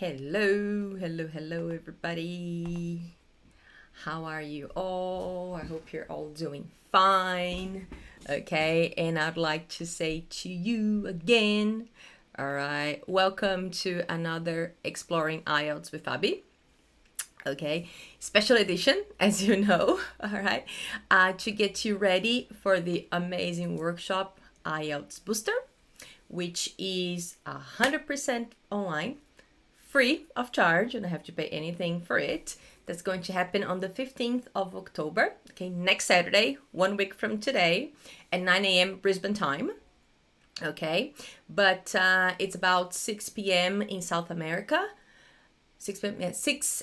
Hello, everybody. How are you all? I hope you're all doing fine. Okay, and I'd like to say to you again, all right, welcome to another Exploring IELTS with Fabi. Okay, special edition, as you know, all right, to get you ready for the amazing workshop IELTS Booster, which is 100% online, free of charge. You don't have to pay anything for it. That's going to happen on the 15th of October, okay, next Saturday, 1 week from today, at 9 a.m. Brisbane time. Okay, but it's about 6 p.m. in South America. 6 p.m. Yeah,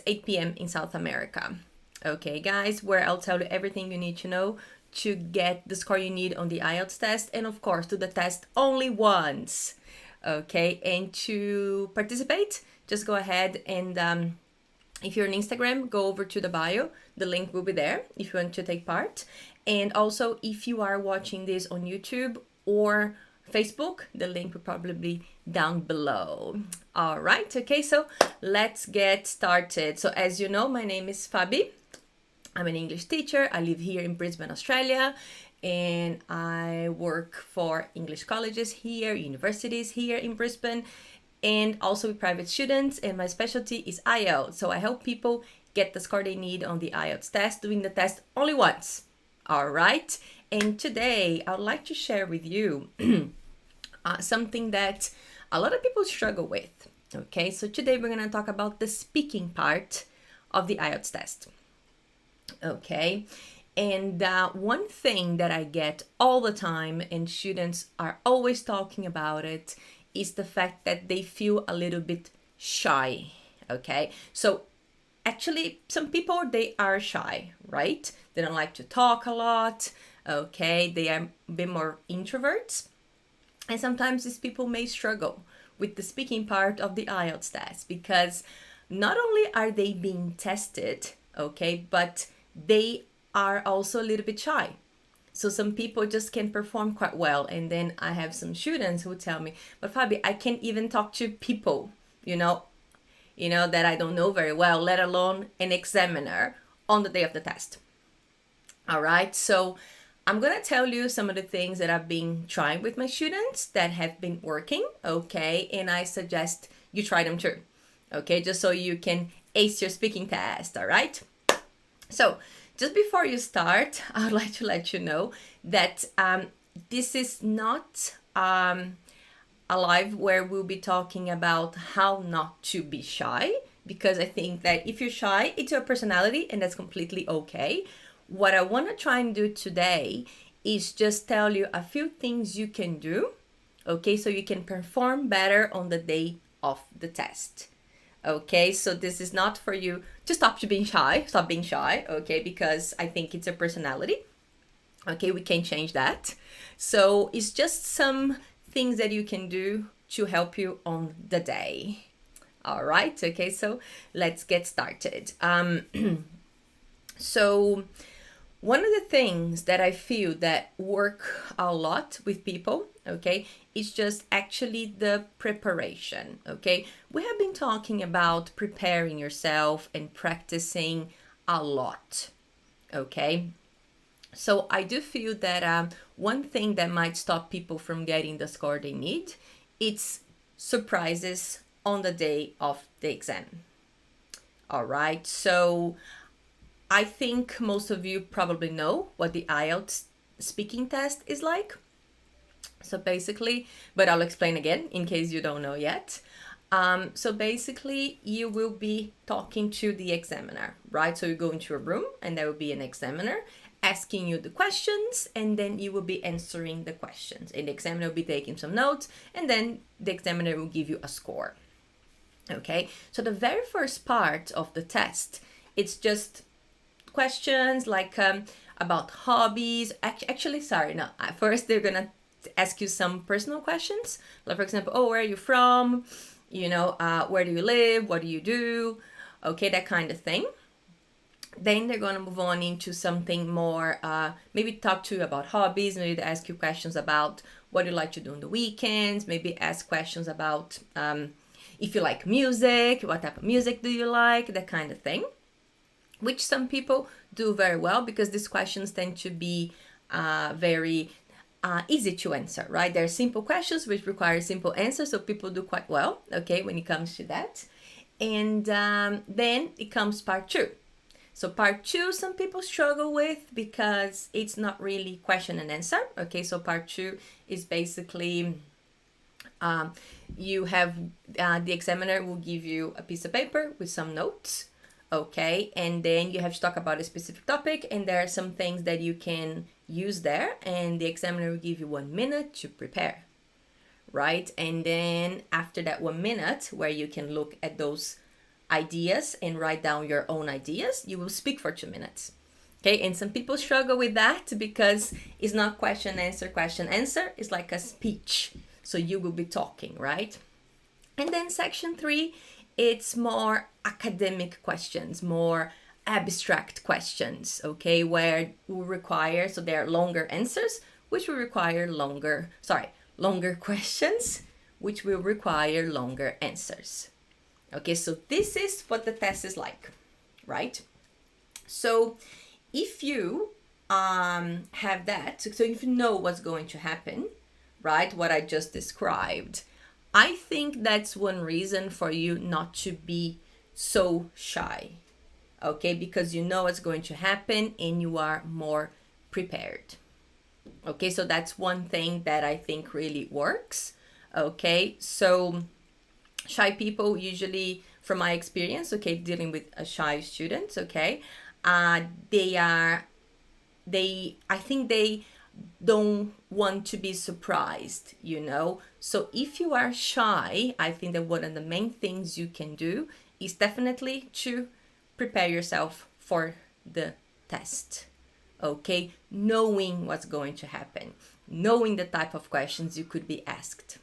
8 p.m. in South America. Okay, guys, where I'll tell you everything you need to know to get the score you need on the IELTS test, and of course, do the test only once. Okay, and to participate, just go ahead and if you're on Instagram, go over to the bio. The link will be there if you want to take part. And also, if you are watching this on YouTube or Facebook, the link will probably be down below. All right, okay, so let's get started. So as you know, my name is Fabi. I'm an English teacher. I live here in Brisbane, Australia, and I work for English colleges here, universities here in Brisbane, and also with private students, and my specialty is IELTS. So I help people get the score they need on the IELTS test, doing the test only once. All right, and today I would like to share with you something that a lot of people struggle with. Okay, so today we're gonna talk about the speaking part of the IELTS test. Okay, and one thing that I get all the time, and students are always talking about it, is the fact that they feel a little bit shy. Okay, so actually some people, they are shy, right? They don't like to talk a lot. Okay, they are a bit more introverts, and sometimes these people may struggle with the speaking part of the IELTS test, because not only are they being tested, okay, but they are also a little bit shy. So some people just can perform quite well, and then I have some students who tell me, but Fabi, I can't even talk to people, that I don't know very well, let alone an examiner on the day of the test. All right, so I'm gonna tell you some of the things that I've been trying with my students that have been working, okay, and I suggest you try them too, okay, just so you can ace your speaking test. All right, so just before you start, I would like to let you know that this is not a live where we'll be talking about how not to be shy, because I think that if you're shy, it's your personality, and that's completely okay. What I want to try and do today is just tell you a few things you can do, okay, so you can perform better on the day of the test. Okay, so this is not for you to stop being shy, okay, because I think it's a personality. Okay, we can change that. So it's just some things that you can do to help you on the day. All right, okay, so let's get started. So one of the things that I feel that work a lot with people, okay, is just actually the preparation, okay? We have been talking about preparing yourself and practicing a lot, okay? So I do feel that one thing that might stop people from getting the score they need, it's surprises on the day of the exam. All right, so I think most of you probably know what the IELTS speaking test is like. So basically, but I'll explain again in case you don't know yet. So basically, you will be talking to the examiner, right? So you go into a room, and there will be an examiner asking you the questions, and then you will be answering the questions. And the examiner will be taking some notes, and then the examiner will give you a score. Okay, so the very first part of the test, it's just questions like about hobbies. Actually, sorry, no. First, they're gonna ask you some personal questions, like for example, oh, where are you from? Where do you live? What do you do? Okay, that kind of thing. Then they're gonna move on into something more, maybe talk to you about hobbies. Maybe they ask you questions about what you like to do on the weekends. Maybe ask questions about if you like music, what type of music do you like, that kind of thing, which some people do very well because these questions tend to be very easy to answer, right? They're simple questions which require simple answers, so people do quite well, okay, when it comes to that. And then it comes part two. So part two, some people struggle with because it's not really question and answer, okay? So part two is basically you have the examiner will give you a piece of paper with some notes, okay, and then you have to talk about a specific topic, and there are some things that you can use there, and the examiner will give you 1 minute to prepare, right? And then after that 1 minute where you can look at those ideas and write down your own ideas, you will speak for 2 minutes. Okay, and some people struggle with that because it's not question answer, it's like a speech, so you will be talking, right? And then section 3, it's more academic questions, more abstract questions, okay, where will require, so there are longer answers, which will require longer questions, which will require longer answers. Okay, so this is what the test is like, right? So if you have that, so if you know what's going to happen, right, what I just described, I think that's one reason for you not to be so shy, okay, because you know what's going to happen and you are more prepared. Okay, so that's one thing that I think really works. Okay, so shy people usually, from my experience, okay, dealing with a shy student, okay, I think they don't want to be surprised, you know. So if you are shy, I think that one of the main things you can do is definitely to prepare yourself for the test, okay, knowing what's going to happen, knowing the type of questions you could be asked.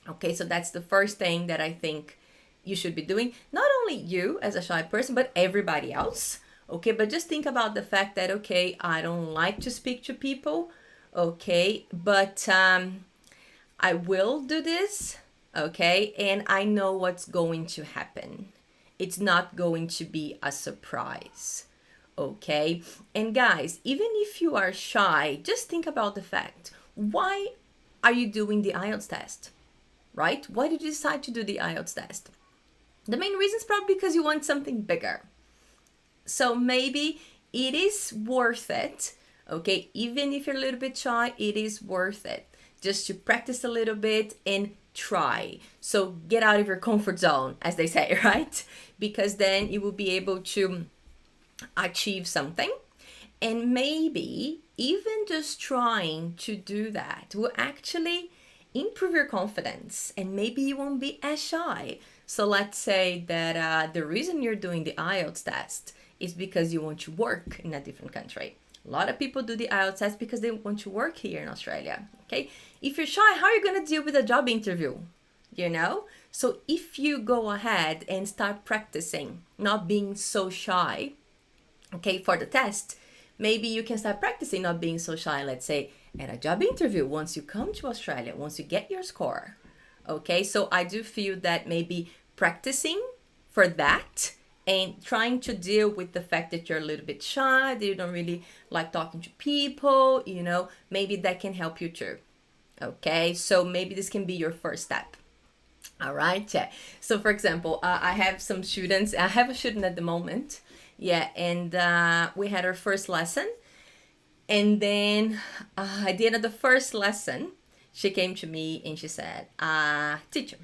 Okay, so that's the first thing that I think you should be doing. Not only you as a shy person, but everybody else. Okay, but just think about the fact that, okay, I don't like to speak to people, okay, but I will do this, okay, and I know what's going to happen. It's not going to be a surprise, okay? And guys, even if you are shy, just think about the fact, why are you doing the IELTS test, right? Why did you decide to do the IELTS test? The main reason is probably because you want something bigger. So maybe it is worth it, okay? Even if you're a little bit shy, it is worth it just to practice a little bit and try. So get out of your comfort zone, as they say, right? Because then you will be able to achieve something. And maybe even just trying to do that will actually improve your confidence, and maybe you won't be as shy. So let's say that the reason you're doing the IELTS test is because you want to work in a different country. A lot of people do the IELTS test because they want to work here in Australia, okay? If you're shy, how are you going to deal with a job interview, you know? So if you go ahead and start practicing, not being so shy, okay, for the test, maybe you can start practicing not being so shy, let's say, at a job interview once you come to Australia, once you get your score, okay? So I do feel that maybe practicing for that and trying to deal with the fact that you're a little bit shy, that you don't really like talking to people, you know, maybe that can help you too. Okay, so maybe this can be your first step. All right, yeah. So for example, I have some students, I have a student at the moment, yeah, and we had our first lesson. And then at the end of the first lesson, she came to me and she said, teacher,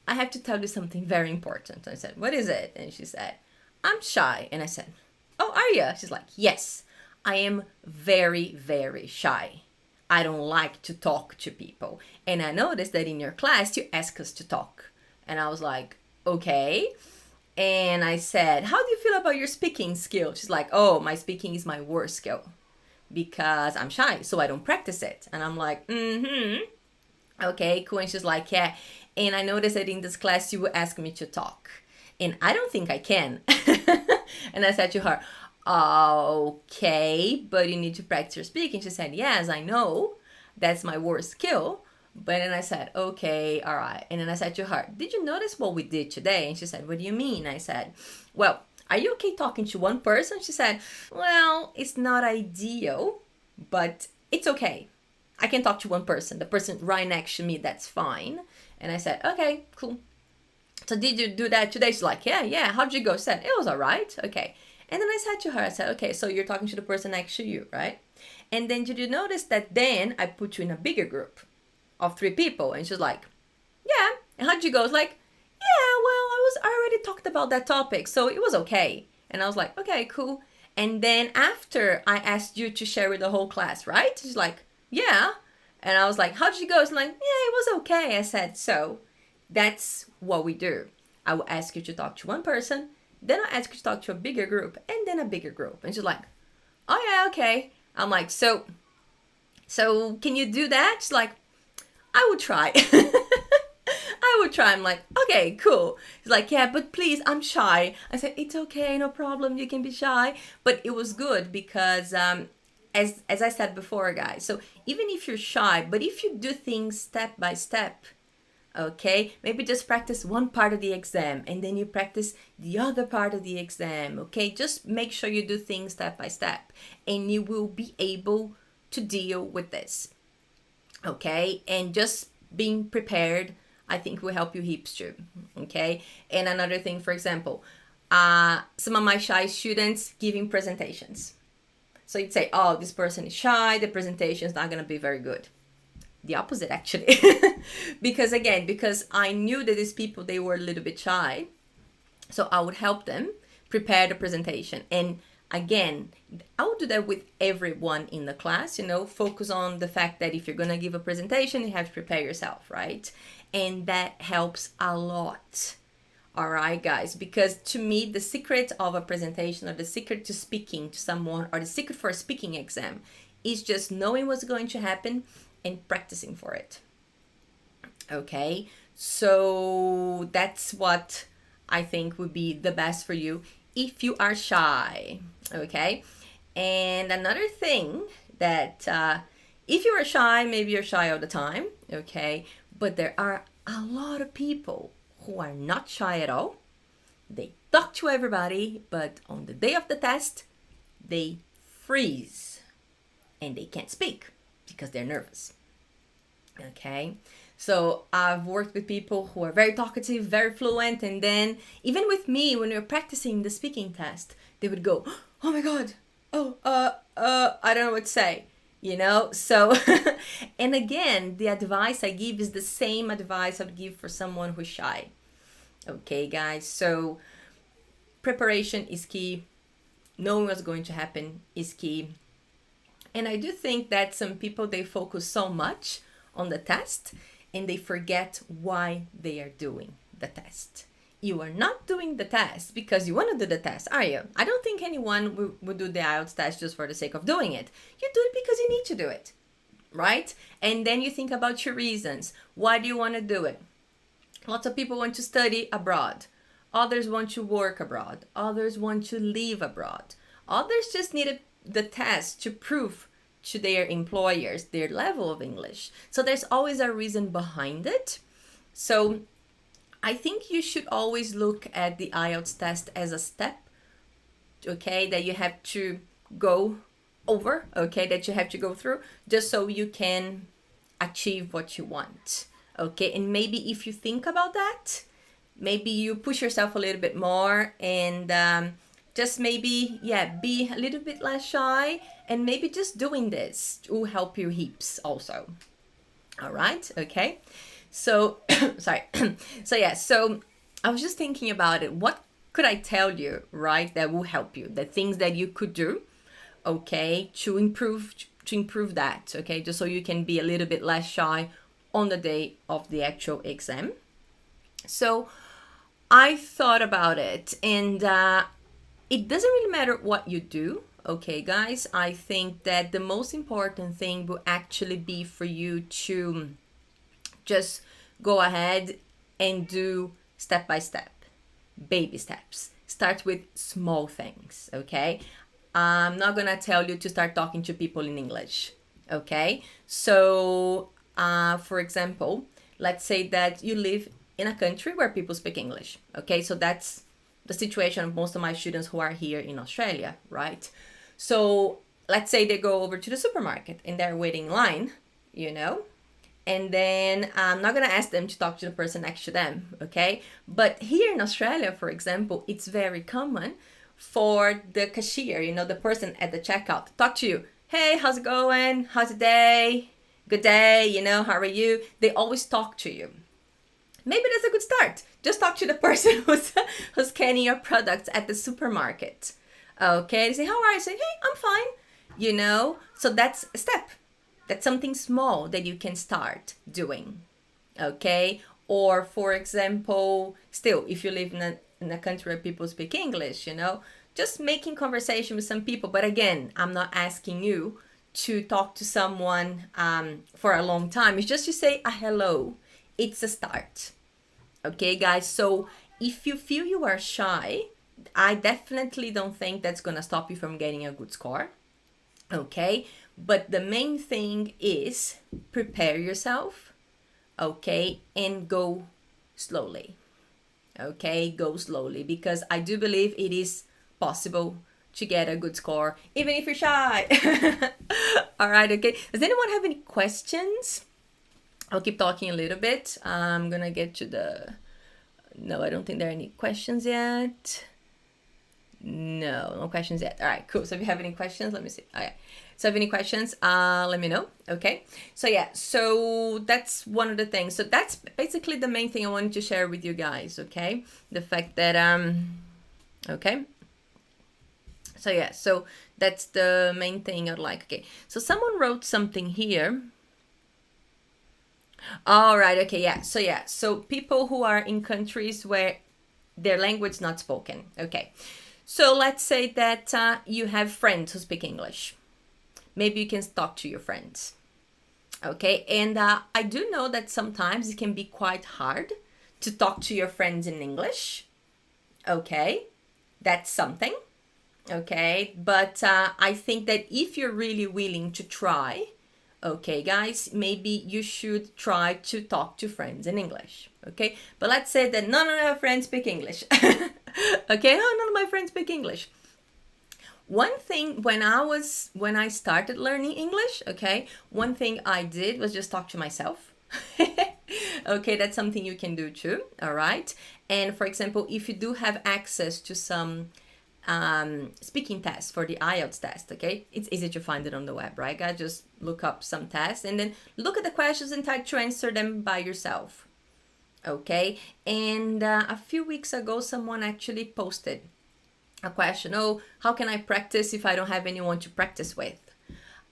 I have to tell you something very important. I said, what is it? And she said, I'm shy. And I said, oh, are you? She's like, yes, I am very, very shy. I don't like to talk to people. And I noticed that in your class, you ask us to talk. And I was like, okay. And I said, how do you feel about your speaking skill? She's like, oh, my speaking is my worst skill because I'm shy, so I don't practice it. And I'm like, okay, cool. And she's like, yeah. And I noticed that in this class, you will ask me to talk. And I don't think I can. And I said to her, okay, but you need to practice your speaking. She said, yes, I know. That's my worst skill. But then I said, okay, all right. And then I said to her, did you notice what we did today? And she said, what do you mean? I said, well, are you okay talking to one person? She said, well, it's not ideal, but it's okay. I can talk to one person, the person right next to me, that's fine. And I said, okay, cool. So did you do that today? She's like, yeah. How'd you go? She said, it was all right. Okay. And then I said to her, I said, okay, so you're talking to the person next to you, right? And then did you notice that then I put you in a bigger group of 3 people? And she's like, yeah. And how'd you go? I was like, yeah, well, I already talked about that topic, so it was okay. And I was like, okay, cool. And then after I asked you to share with the whole class, right? She's like, yeah. And I was like, how'd you go? She's like, yeah, it was okay. I said, so that's what we do. I will ask you to talk to one person, then I'll ask you to talk to a bigger group, and then a bigger group. And she's like, oh yeah, okay. I'm like, so can you do that? She's like, I will try. I would try. I'm like, okay, cool. He's like, yeah, but please, I'm shy. I said, it's okay, no problem. You can be shy. But it was good because, as I said before, guys, so even if you're shy, but if you do things step by step, okay, maybe just practice one part of the exam and then you practice the other part of the exam, okay? Just make sure you do things step by step and you will be able to deal with this, okay? And just being prepared, I think, will help you heaps too, okay? And another thing, for example, some of my shy students giving presentations. So you'd say, oh, this person is shy, the presentation is not going to be very good. The opposite, actually. because I knew that these people, they were a little bit shy. So I would help them prepare the presentation. And again, I would do that with everyone in the class, focus on the fact that if you're going to give a presentation, you have to prepare yourself, right? And that helps a lot. All right, guys, because to me, the secret of a presentation or the secret to speaking to someone or the secret for a speaking exam is just knowing what's going to happen and practicing for it. Okay, so that's what I think would be the best for you if you are shy. Okay, and another thing that if you are shy, maybe you're shy all the time. Okay, but there are a lot of people who are not shy at all. They talk to everybody, but on the day of the test, they freeze and they can't speak because they're nervous. Okay, so I've worked with people who are very talkative, very fluent, and then even with me, when we were practicing the speaking test, they would go, oh my God, I don't know what to say. So and again, the advice I give is the same advice I would give for someone who's shy. Okay, guys, so preparation is key. Knowing what's going to happen is key. And I do think that some people, they focus so much on the test and they forget why they are doing the test. You are not doing the test because you want to do the test, are you? I don't think anyone would do the IELTS test just for the sake of doing it. You do it because you need to do it, right? And then you think about your reasons. Why do you want to do it? Lots of people want to study abroad. Others want to work abroad. Others want to live abroad. Others just need the test to prove to their employers their level of English. So there's always a reason behind it. So I think you should always look at the IELTS test as a step, okay, that you have to go over, okay, that you have to go through just so you can achieve what you want, okay? And maybe if you think about that, maybe you push yourself a little bit more and just maybe, be a little bit less shy, and maybe just doing this will help you heaps also. All right, okay? So, sorry. So I was just thinking about it. What could I tell you, right, that will help you? The things that you could do, okay, to improve that, okay, just so you can be a little bit less shy on the day of the actual exam. So I thought about it, and it doesn't really matter what you do, okay, guys. I think that the most important thing will actually be for you to just go ahead and do step by step, baby steps. Start with small things, okay? I'm not gonna tell you to start talking to people in English, okay? So for example, let's say that you live in a country where people speak English. Okay, so that's the situation of most of my students who are here in Australia, right? So let's say they go over to the supermarket and they're waiting in line, you know, and then I'm not gonna ask them to talk to the person next to them, okay? But here in Australia, for example, it's very common for the cashier, you know, the person at the checkout, to talk to you. Hey, how's it going? How's the day? Good day, you know, how are you? They always talk to you. Maybe that's a good start. Just talk to the person who's scanning your products at the supermarket. Okay, they say, how are you? Say, hey, I'm fine. You know, so that's a step. That's something small that you can start doing. Okay, or for example, still, if you live in a country where people speak English, you know, just making conversation with some people. But again, I'm not asking you to talk to someone for a long time. It's just to say a hello. It's a start. Okay, guys, so if you feel you are shy, I definitely don't think that's gonna stop you from getting a good score. Okay, but the main thing is prepare yourself, okay, and go slowly. Okay, go slowly, because I do believe it is possible to get a good score even if you're shy. All right, okay, does anyone have any questions? I'll keep talking a little bit. I'm gonna get to the... No, I don't think there are any questions yet. No questions yet. All right, cool. So if you have any questions, let me see. Okay. So if you have any questions, let me know. Okay. So yeah, so that's one of the things. So that's basically the main thing I wanted to share with you guys. Okay. The fact that, okay. So yeah, so that's the main thing I'd like. Okay. So someone wrote something here. All right. Okay. Yeah. So people who are in countries where their language is not spoken. Okay. So let's say that you have friends who speak English. Maybe you can talk to your friends. Okay. And I do know that sometimes it can be quite hard to talk to your friends in English. Okay. That's something. Okay. But I think that if you're really willing to try, okay, guys, maybe you should try to talk to friends in English. Okay, but let's say that none of our friends speak English. Okay, oh, none of my friends speak English. One thing when I started learning English, okay, one thing I did was just talk to myself. Okay, that's something you can do too. All right, and for example, if you do have access to some speaking tests for the IELTS test, okay, it's easy to find it on the web, right, guys? Just look up some tests and then look at the questions and try to answer them by yourself. Okay, and a few weeks ago someone actually posted a question. Oh, how can I practice if I don't have anyone to practice with?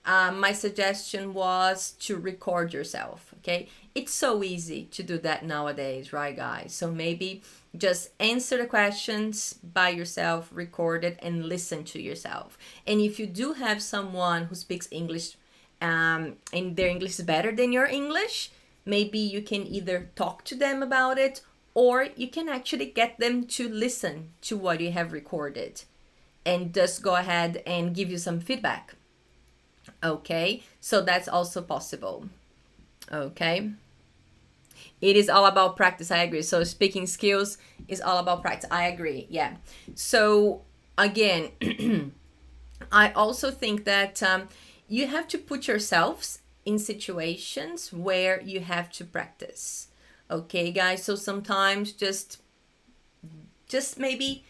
My suggestion was to record yourself. Okay, it's so easy to do that nowadays, right, guys? So maybe just answer the questions by yourself, record it, and listen to yourself. And if you do have someone who speaks English and their English is better than your English, maybe you can either talk to them about it, or you can actually get them to listen to what you have recorded and just go ahead and give you some feedback. Okay, so that's also possible. Okay, it is all about practice. I agree. So speaking skills is all about practice. I agree. Yeah. So again, I also think that you have to put yourselves in situations where you have to practice. Okay, guys. So sometimes just maybe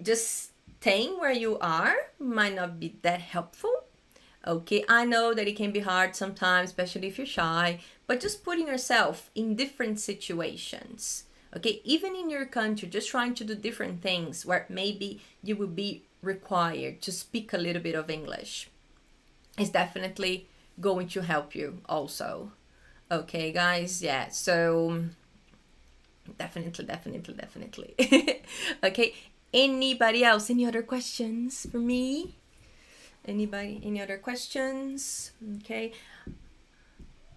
just staying where you are might not be that helpful. Okay, I know that it can be hard sometimes, especially if you're shy, but just putting yourself in different situations. Okay, even in your country, just trying to do different things where maybe you will be required to speak a little bit of English is definitely going to help you also. Okay, guys, yeah, so definitely. Okay, anybody else? Any other questions for me? Anybody? Any other questions? Okay.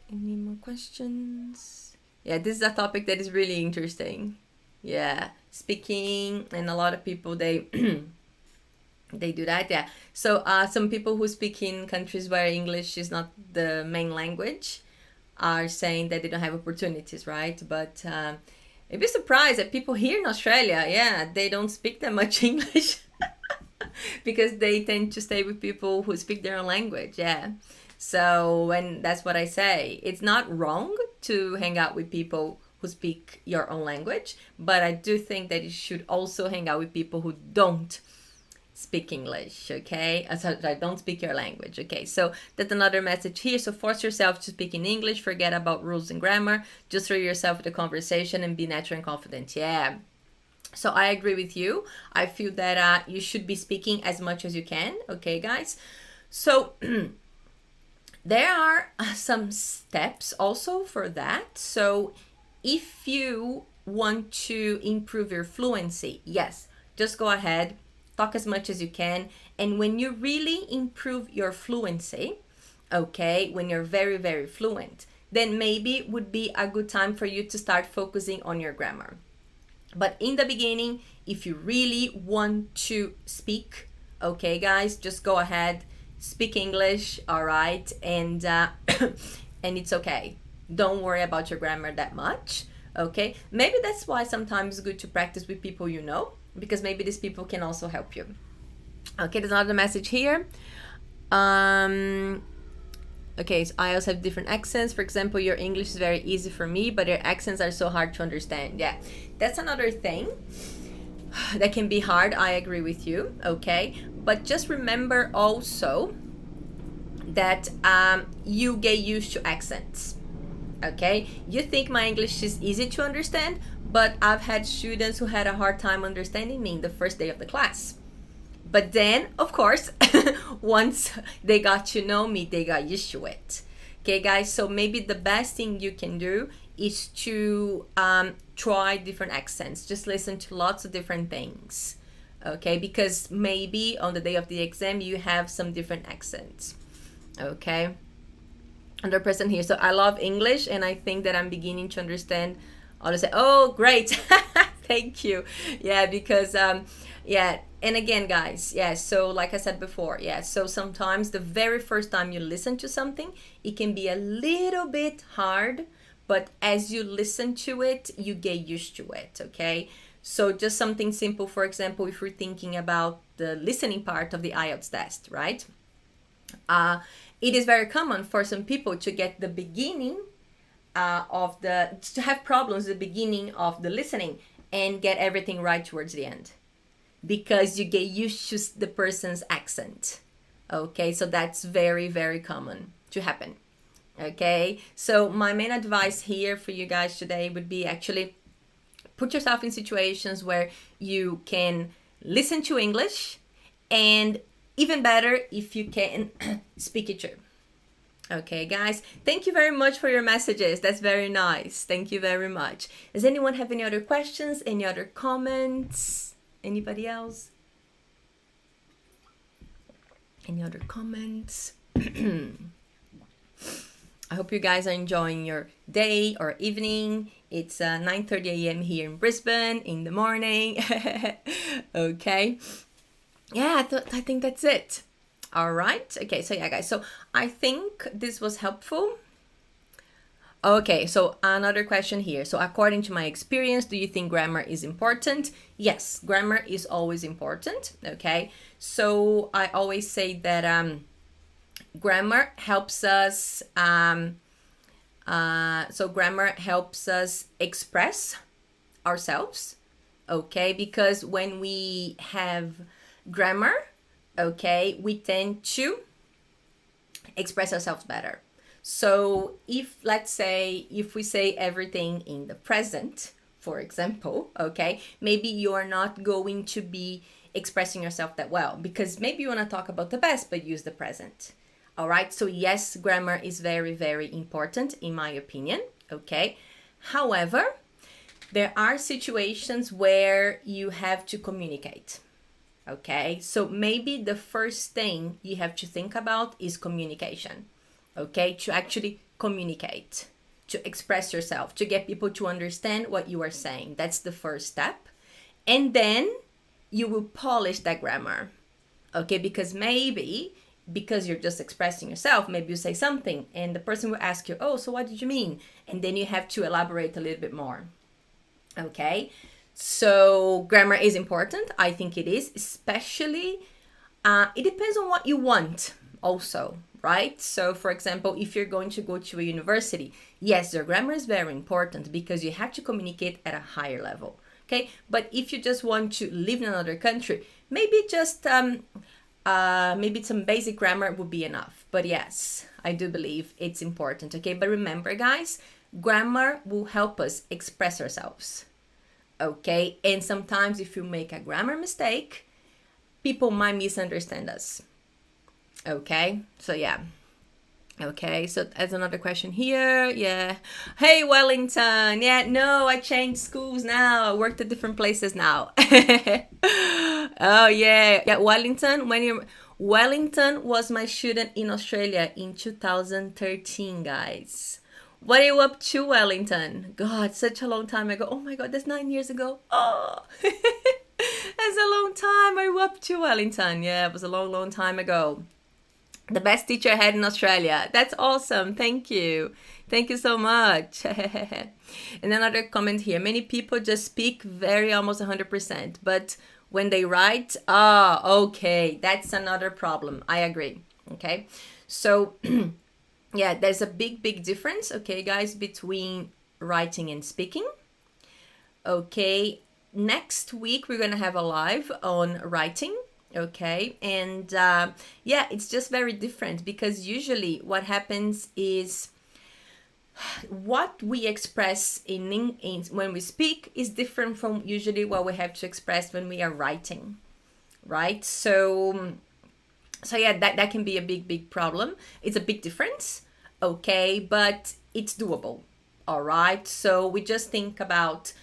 Any more questions? Yeah, this is a topic that is really interesting. Yeah, speaking, and a lot of people, they They do that, yeah. So some people who speak in countries where English is not the main language are saying that they don't have opportunities, right? But you'd be surprised that people here in Australia, yeah, they don't speak that much English because they tend to stay with people who speak their own language, yeah. So, and that's what I say. It's not wrong to hang out with people who speak your own language, but I do think that you should also hang out with people who don't speak English, okay? Sorry, don't speak your language, okay? So that's another message here. So force yourself to speak in English, forget about rules and grammar, just throw yourself into the conversation and be natural and confident, yeah. So I agree with you. I feel that you should be speaking as much as you can, okay, guys? So there are some steps also for that. So if you want to improve your fluency, yes, just go ahead, talk as much as you can. And when you really improve your fluency, okay, when you're very, very fluent, then maybe it would be a good time for you to start focusing on your grammar. But in the beginning, if you really want to speak, okay, guys, just go ahead, speak English, all right, and and it's okay. Don't worry about your grammar that much, okay? Maybe that's why sometimes it's good to practice with people you know, because maybe these people can also help you. Okay, there's another message here. Okay, so I also have different accents. For example, your English is very easy for me, but your accents are so hard to understand. Yeah, that's another thing that can be hard. I agree with you, okay? But just remember also that you get used to accents, okay? You think my English is easy to understand, but I've had students who had a hard time understanding me in the first day of the class. But then, of course, once they got to know me, they got used to it. Okay, guys, so maybe the best thing you can do is to try different accents. Just listen to lots of different things, okay? Because maybe on the day of the exam, you have some different accents, okay? Another person here. So I love English, and I think that I'm beginning to understand. I'll say, oh, great. Thank you. Yeah, because, yeah. And again, guys, yeah, so like I said before, yeah, so sometimes the very first time you listen to something, it can be a little bit hard, but as you listen to it, you get used to it, okay? So just something simple, for example, if we're thinking about the listening part of the IELTS test, right? It is very common for some people to get the beginning to have problems at the beginning of the listening and get everything right towards the end, because you get used to the person's accent. Okay, so that's very, very common to happen. Okay, so my main advice here for you guys today would be actually put yourself in situations where you can listen to English, and even better if you can speak it too. Okay, guys, thank you very much for your messages. That's very nice. Thank you very much. Does anyone have any other questions, any other comments? Anybody else? Any other comments? I hope you guys are enjoying your day or evening. It's 9:30 a.m. here in Brisbane in the morning. Okay. Yeah, I think that's it. All right. Okay, so yeah, guys. So I think this was helpful. Okay, so another question here. So according to my experience, do you think grammar is important? Yes, grammar is always important, okay? So I always say that grammar helps us, grammar helps us express ourselves, okay? Because when we have grammar, okay, we tend to express ourselves better. So let's say we say everything in the present, for example, okay, maybe you're not going to be expressing yourself that well, because maybe you want to talk about the past but use the present. All right, so yes, grammar is very, very important in my opinion, okay? However, there are situations where you have to communicate, okay? So maybe the first thing you have to think about is communication. Okay, to actually communicate, to express yourself, to get people to understand what you are saying. That's the first step. And then you will polish that grammar. Okay, because maybe because you're just expressing yourself, maybe you say something and the person will ask you, oh, so what did you mean? And then you have to elaborate a little bit more. Okay, so grammar is important. I think it is, especially it depends on what you want also, right? So for example, if you're going to go to a university, yes, your grammar is very important because you have to communicate at a higher level. Okay, but if you just want to live in another country, maybe just maybe some basic grammar would be enough. But yes, I do believe it's important. Okay, but remember guys, grammar will help us express ourselves. Okay, and sometimes if you make a grammar mistake, people might misunderstand us. Okay, so yeah. Okay, so there's another question here. Yeah. Hey, Wellington. Yeah, no, I changed schools now. I worked at different places now. Oh, yeah. Yeah, Wellington, Wellington was my student in Australia in 2013, guys. What are you up to, Wellington? God, such a long time ago. Oh my God, that's 9 years ago. Oh, that's a long time. Are you up to, Wellington? Yeah, it was a long, long time ago. The best teacher I had in Australia. That's awesome. Thank you. Thank you so much. And another comment here. Many people just speak very almost 100%, but when they write, okay, that's another problem. I agree. Okay. So, yeah, there's a big, big difference, okay, guys, between writing and speaking. Okay. Next week, we're going to have a live on writing. Okay, and yeah, it's just very different because usually what happens is what we express in when we speak is different from usually what we have to express when we are writing, right? So yeah, that can be a big problem. It's a big difference, okay, but it's doable. All right, so we just think about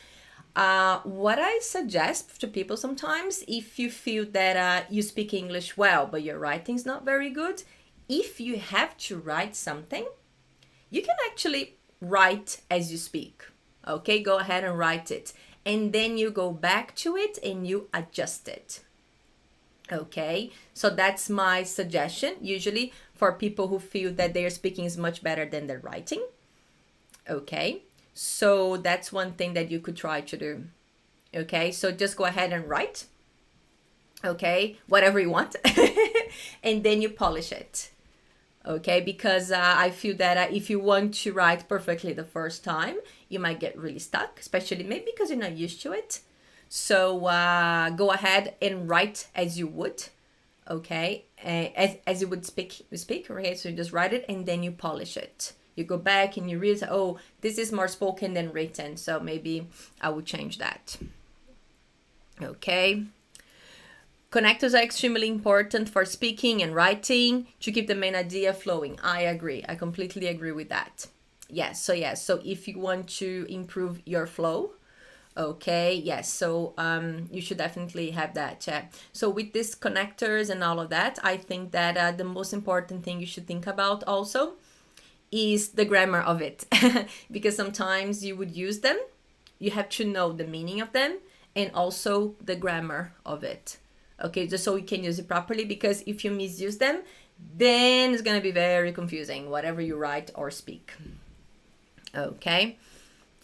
what I suggest to people sometimes, if you feel that you speak English well, but your writing's not very good, if you have to write something, you can actually write as you speak. Okay, go ahead and write it. And then you go back to it and you adjust it. Okay, so that's my suggestion, usually for people who feel that their speaking is much better than their writing. Okay. So that's one thing that you could try to do. Okay, so just go ahead and write. Okay, whatever you want. And then you polish it. Okay, because I feel that if you want to write perfectly the first time, you might get really stuck, especially maybe because you're not used to it. So go ahead and write as you would. Okay, as you would speak, okay, so you just write it and then you polish it. You go back and you realize, oh, this is more spoken than written. So maybe I would change that. Okay. Connectors are extremely important for speaking and writing to keep the main idea flowing. I agree. I completely agree with that. Yes. So yes. So if you want to improve your flow, okay, yes. So you should definitely have that. So with these connectors and all of that, I think that the most important thing you should think about also is the grammar of it. Because sometimes you would use them, you have to know the meaning of them and also the grammar of it, okay, just so you can use it properly, because if you misuse them, then it's going to be very confusing whatever you write or speak. Okay,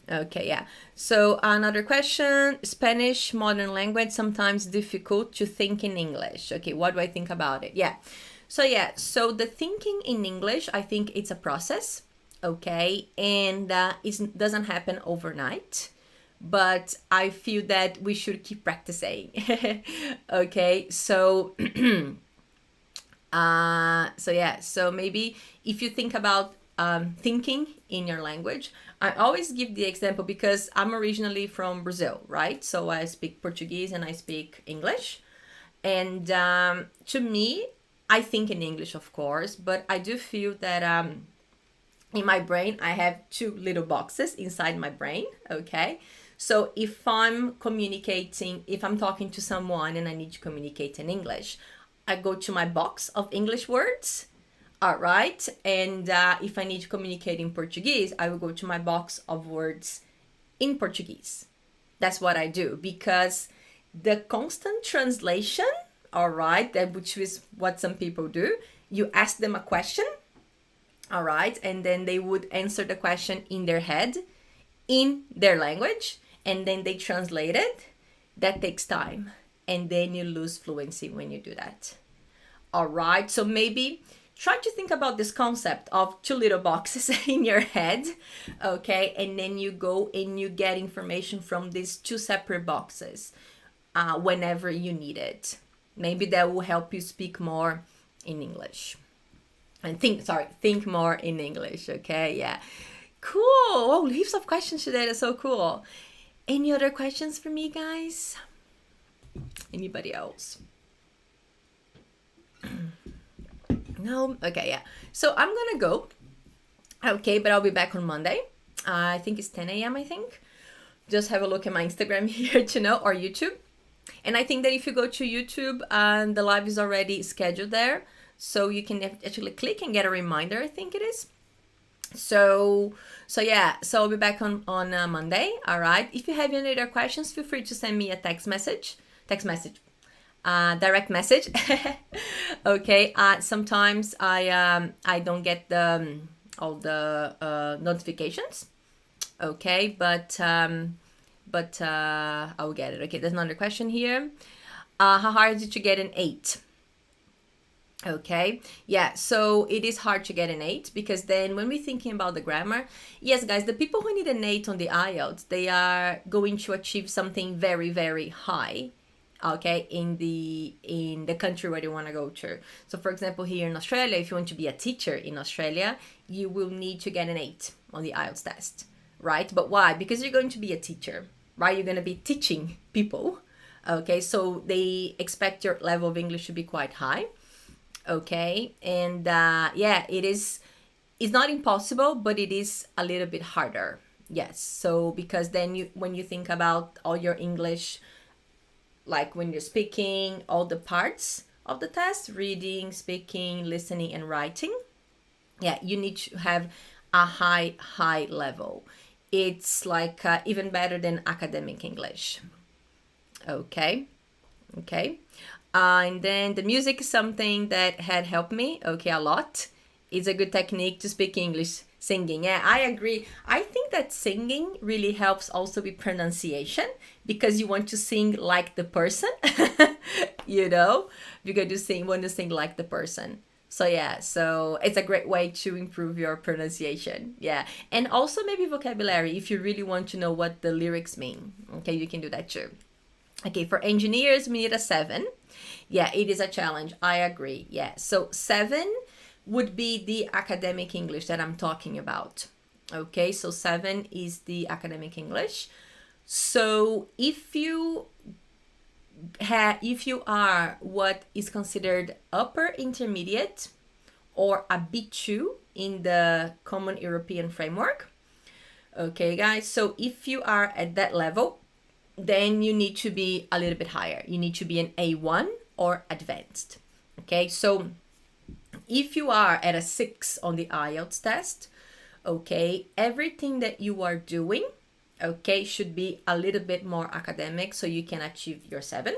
yeah. So another question: Spanish, modern language, sometimes difficult to think in English. Okay, what do I think about it? Yeah, so the thinking in English, I think it's a process, okay, and it doesn't happen overnight, but I feel that we should keep practicing. Okay, so so maybe if you think about thinking in your language, I always give the example because I'm originally from Brazil, right? So I speak Portuguese and I speak English, and to me, I think in English, of course, but I do feel that in my brain, I have two little boxes inside my brain, okay? So if I'm communicating, if I'm talking to someone and I need to communicate in English, I go to my box of English words, all right? And if I need to communicate in Portuguese, I will go to my box of words in Portuguese. That's what I do, because the constant translation, all right, that which is what some people do. You ask them a question, all right, and then they would answer the question in their head, in their language, and then they translate it. That takes time, and then you lose fluency when you do that. All right, so maybe try to think about this concept of two little boxes in your head, okay, and then you go and you get information from these two separate boxes whenever you need it. Maybe that will help you speak more in English. And think more in English, okay? Yeah. Cool. Oh, heaps of questions today. That's so cool. Any other questions for me, guys? Anybody else? No? Okay, yeah. So I'm gonna go. Okay, but I'll be back on Monday. I think it's 10 a.m., I think. Just have a look at my Instagram here to know, or YouTube. And I think that if you go to YouTube, the live is already scheduled there. So you can actually click and get a reminder, I think it is. So yeah, so I'll be back on Monday, all right? If you have any other questions, feel free to send me a direct message, okay? Sometimes I don't get all the notifications, okay? But I will get it. Okay, there's another question here. How hard is it to get an 8? Okay, yeah, so it is hard to get an 8 because then when we're thinking about the grammar, yes, guys, the people who need an 8 on the IELTS, they are going to achieve something very, very high, okay, in the country where they want to go to. So for example, here in Australia, if you want to be a teacher in Australia, you will need to get an 8 on the IELTS test, right? But why? Because you're going to be a teacher, right? You're going to be teaching people, okay? So they expect your level of English to be quite high. Okay, and yeah, it's not impossible, but it is a little bit harder. Yes, so because then when you think about all your English, like when you're speaking, all the parts of the test, reading, speaking, listening, and writing, yeah, you need to have a high level. It's like even better than academic English. Okay. And then the music is something that had helped me, okay, a lot. It's a good technique to speak English, singing. Yeah, I agree. I think that singing really helps also with pronunciation because you want to sing like the person, you know, because you want to sing like the person. So yeah, so it's a great way to improve your pronunciation. Yeah, and also maybe vocabulary if you really want to know what the lyrics mean. Okay, you can do that too. Okay, for engineers, we need a 7. Yeah, it is a challenge. I agree. Yeah, so 7 would be the academic English that I'm talking about. Okay, so 7 is the academic English. So if you are what is considered upper intermediate or a B2 in the Common European Framework, okay, guys, so if you are at that level, then you need to be a little bit higher. You need to be an A1 or advanced. Okay, so if you are at a 6 on the IELTS test, okay, everything that you are doing, okay, should be a little bit more academic so you can achieve your 7.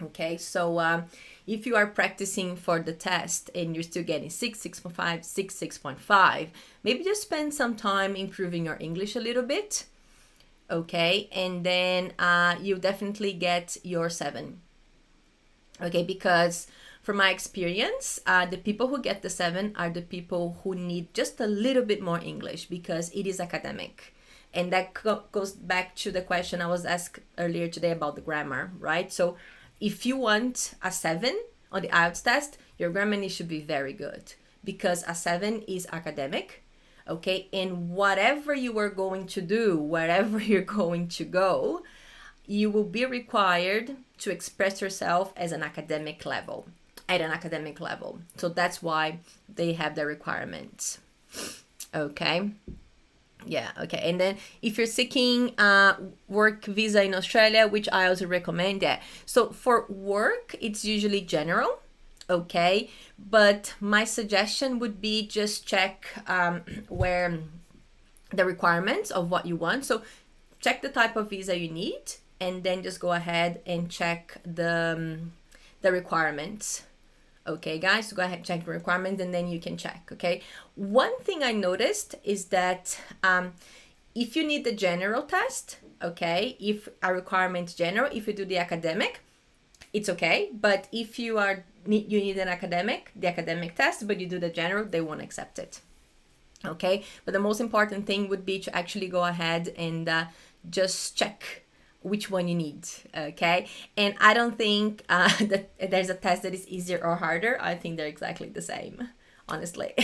Okay, so if you are practicing for the test and you're still getting 6, 6.5, 6.5, maybe just spend some time improving your English a little bit. Okay, and then you definitely get your 7. Okay, because from my experience, the people who get the 7 are the people who need just a little bit more English because it is academic. And that goes back to the question I was asked earlier today about the grammar, right? So if you want a 7 on the IELTS test, your grammar needs to be very good because a 7 is academic. Okay, and whatever you are going to do, wherever you're going to go, you will be required to express yourself as at an academic level. So that's why they have the requirements. Okay. Yeah, okay. And then if you're seeking work visa in Australia, which I also recommend that. So for work, it's usually general. Okay, but my suggestion would be just check where the requirements of what you want. So check the type of visa you need and then just go ahead and check the the requirements. Okay, guys, so go ahead and check the requirements and then you can check, okay? One thing I noticed is that if you need the general test, okay, if a requirement general, if you do the academic, it's okay. But if you need the academic test, but you do the general, they won't accept it. Okay, but the most important thing would be to actually go ahead and just check which one you need. Okay, and I don't think that there's a test that is easier or harder. I think they're exactly the same, honestly.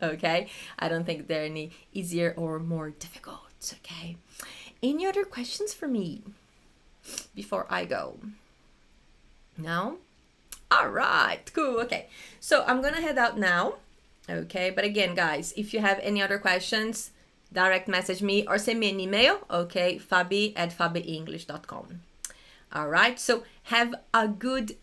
Okay, I don't think they're any easier or more difficult. Okay, any other questions for me before I go? No? All right, cool. Okay, so I'm gonna head out now. Okay, but again, guys, if you have any other questions, direct message me or send me an email. Okay, fabi@fabienglish.com. All right, so have a good